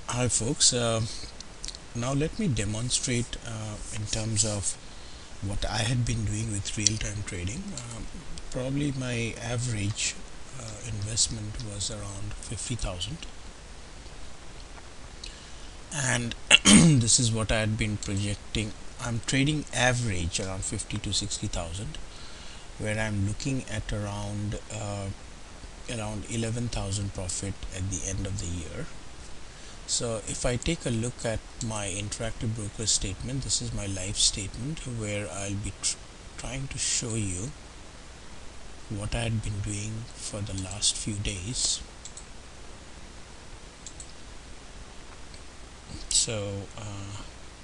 Hi folks, now let me demonstrate in terms of what I had been doing with real-time trading. Probably my average investment was around 50,000, and this is what I had been projecting. I'm trading average around 50 to 60,000, where I'm looking at around 11,000 profit at the end of the year. So if I take a look at my interactive broker statement, this is my live statement where I'll be trying to show you what I had been doing for the last few days. So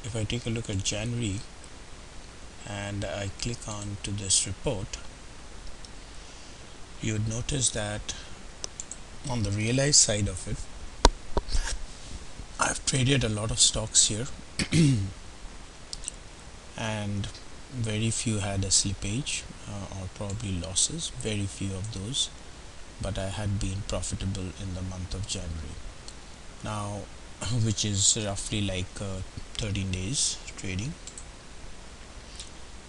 if I take a look at January and I click on to this report, you would notice that on the realized side of it, I've traded a lot of stocks here and very few had a slippage or probably losses, very few of those, but I had been profitable in the month of January. Now, which is roughly like 13 days trading.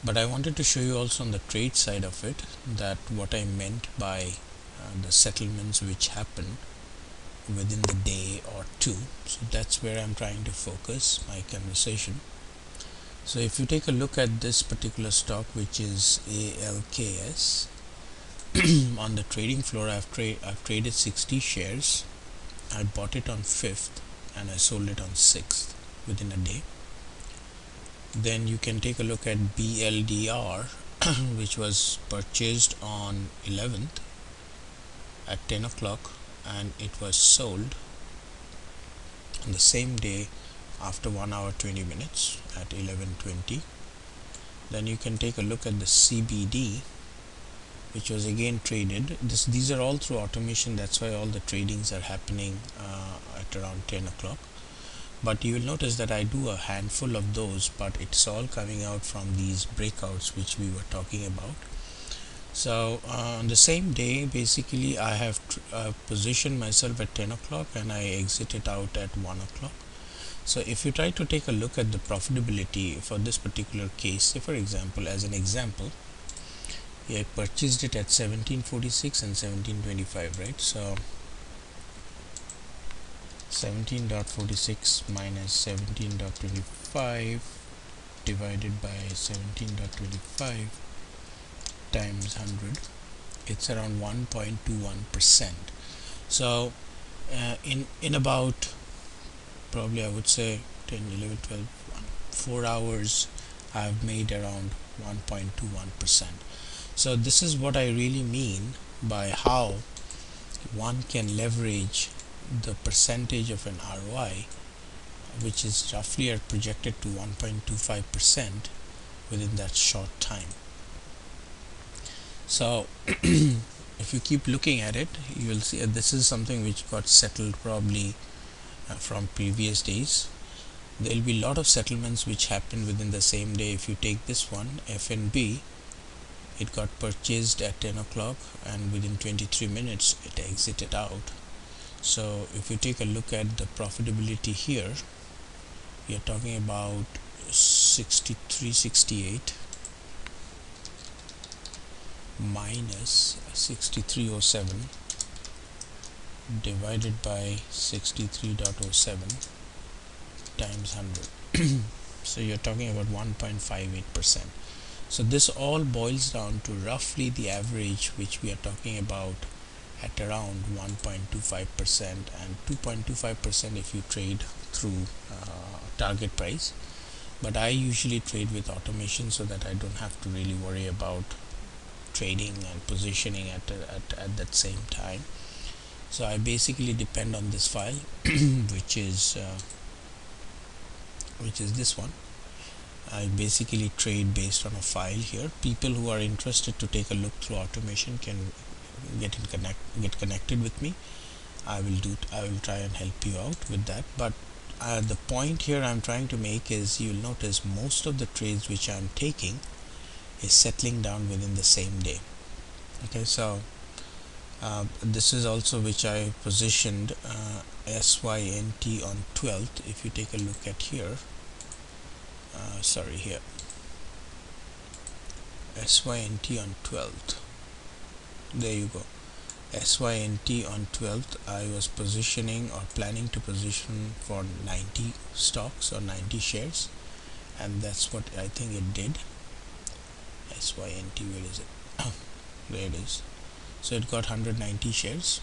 But I wanted to show you also on the trade side of it that what I meant by the settlements which happen within the day or two. So that's where I'm trying to focus my conversation. So if you take a look at this particular stock, which is ALKS, on the trading floor I've traded 60 shares. I bought it on 5th and I sold it on 6th within a day. Then you can take a look at BLDR which was purchased on 11th at 10 o'clock and it was sold on the same day after 1 hour 20 minutes at 11:20. Then you can take a look at the CBD, which was again traded. These are all through automation, that's why all the tradings are happening at around 10 o'clock. But you will notice that I do a handful of those, but it's all coming out from these breakouts which we were talking about. So on the same day, basically I have positioned myself at 10 o'clock and I exited out at 1 o'clock. So if you try to take a look at the profitability for this particular case, say for example, as an example, I purchased it at 1746 and 1725, right? So 17.46 minus 17.25 divided by 17.25 times 100, it's around 1.21%. So in about, probably I would say 10, 11, 12, 4 hours, I've made around 1.21%. So this is what I really mean by how one can leverage the percentage of an ROI, which is roughly projected to 1.25% within that short time. So if you keep looking at it, you will see this is something which got settled probably from previous days. There will be a lot of settlements which happen within the same day. If you take this one, FNB, it got purchased at 10 o'clock and within 23 minutes it exited out. So if you take a look at the profitability here, we are talking about 63.68 minus 63.07 divided by 63.07 times 100. So you're talking about 1.58%. So this all boils down to roughly the average which we are talking about at around 1.25% and 2.25% if you trade through target price. But I usually trade with automation so that I don't have to really worry about trading and positioning at that same time. So I basically depend on this file which is this one. I basically trade based on a file here. People who are interested to take a look through automation can get connected with me. I will try and help you out with that. But the point here I'm trying to make is, you'll notice most of the trades which I'm taking is settling down within the same day. Okay, so This is also which I positioned SYNT on 12th. If you take a look at here, sorry, here SYNT on 12th, there you go. SYNT on 12th, I was positioning or planning to position for 90 stocks or 90 shares, and that's what I think it did. SYNT, where is it? There it is. So it got 190 shares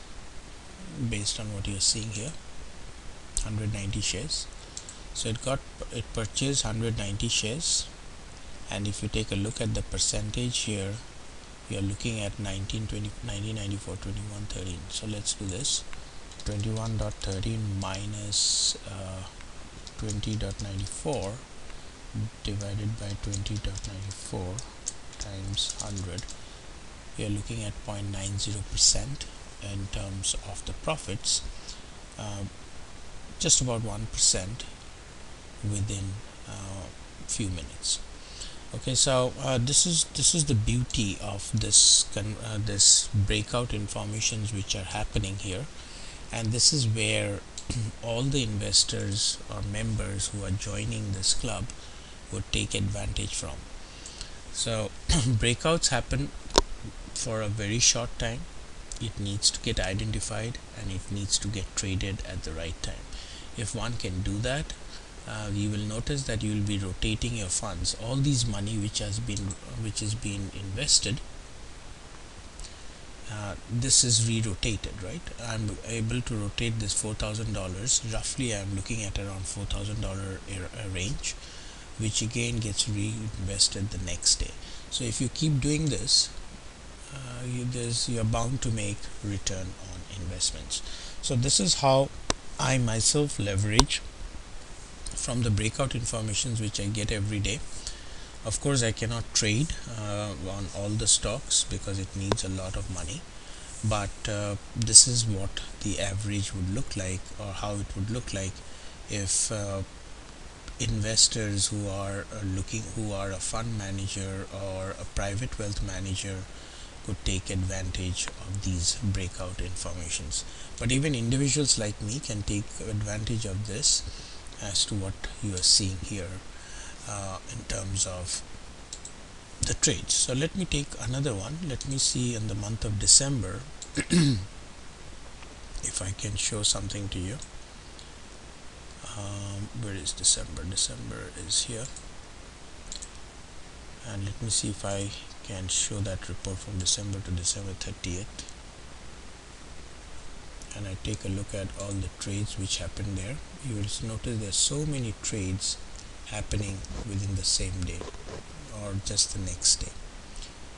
based on what you're seeing here, 190 shares. So it purchased 190 shares, and if you take a look at the percentage here, you are looking at 19, 20, 19, 94, 21, 13. So let's do this. 21.13 minus 20.94 divided by 20.94 times 100. We are looking at 0.90% in terms of the profits, just about 1% within few minutes. Okay, so this is the beauty of this breakout informations which are happening here, and this is where all the investors or members who are joining this club would take advantage from. So breakouts happen for a very short time. It needs to get identified and it needs to get traded at the right time. If one can do that, you will notice that you will be rotating your funds. All these money which has been invested, this is re-rotated, right? I'm able to rotate this $4,000. Roughly, I'm looking at around $4,000 range, which again gets reinvested the next day. So if you keep doing this, you're bound to make return on investments. So this is how I myself leverage from the breakout informations which I get every day. Of course, I cannot trade on all the stocks because it needs a lot of money, but this is what the average would look like, or how it would look like if investors who are a fund manager or a private wealth manager could take advantage of these breakout informations. But even individuals like me can take advantage of this, as to what you are seeing here in terms of the trades. So let me take another one. Let me see in the month of December if I can show something to you. Where is December? December is here, and let me see if I can show that report from December to December 30th, and I take a look at all the trades which happened there. You will notice there's so many trades happening within the same day or just the next day,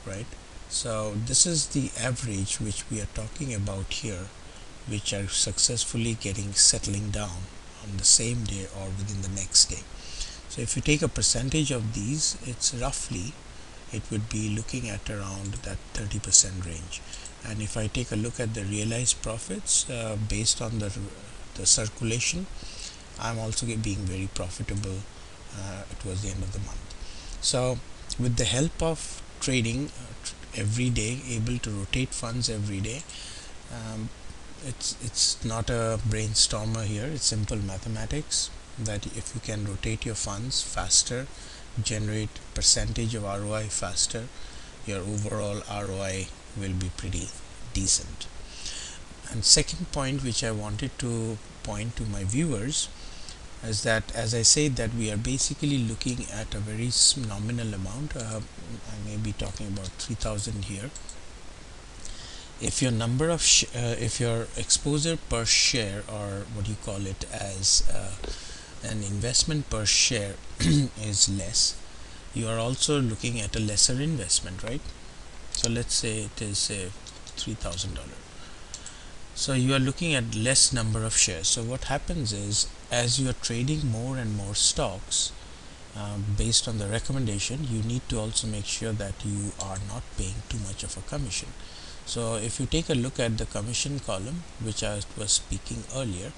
right? So this is the average which we are talking about here, which are successfully settling down on the same day or within the next day. So if you take a percentage of these, it's roughly, it would be looking at around that 30% range. And if I take a look at the realized profits based on the circulation, I'm also being very profitable towards the end of the month. So with the help of trading every day, able to rotate funds every day, it's not a brainstormer here, it's simple mathematics, that if you can rotate your funds faster, generate percentage of ROI faster, your overall ROI will be pretty decent. And second point which I wanted to point to my viewers is that, as I said, that we are basically looking at a very nominal amount. I may be talking about 3,000 here. If your number of if your exposure per share, or what you call it as an investment per share is less, you are also looking at a lesser investment, right? So let's say it is $3,000. So you are looking at less number of shares. So what happens is, as you are trading more and more stocks based on the recommendation, you need to also make sure that you are not paying too much of a commission. So if you take a look at the commission column, which I was speaking earlier,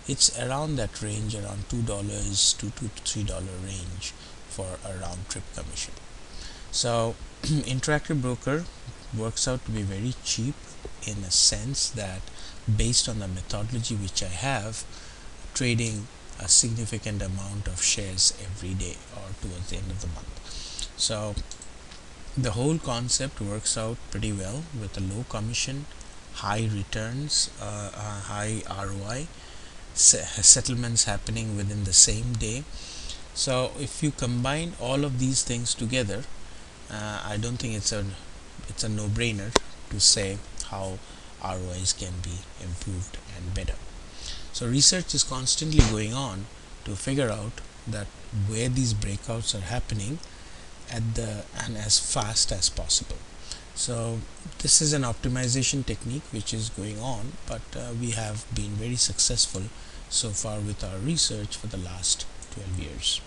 it's around that range, around $2 to $3 range for a round trip commission. So Interactive Broker works out to be very cheap in a sense that based on the methodology which I have, trading a significant amount of shares every day or towards the end of the month. So the whole concept works out pretty well with a low commission, high returns, high ROI, settlements happening within the same day. So if you combine all of these things together, I don't think it's a no-brainer to say how ROIs can be improved and better. So research is constantly going on to figure out that where these breakouts are happening and as fast as possible. So this is an optimization technique which is going on, but we have been very successful so far with our research for the last 12 years.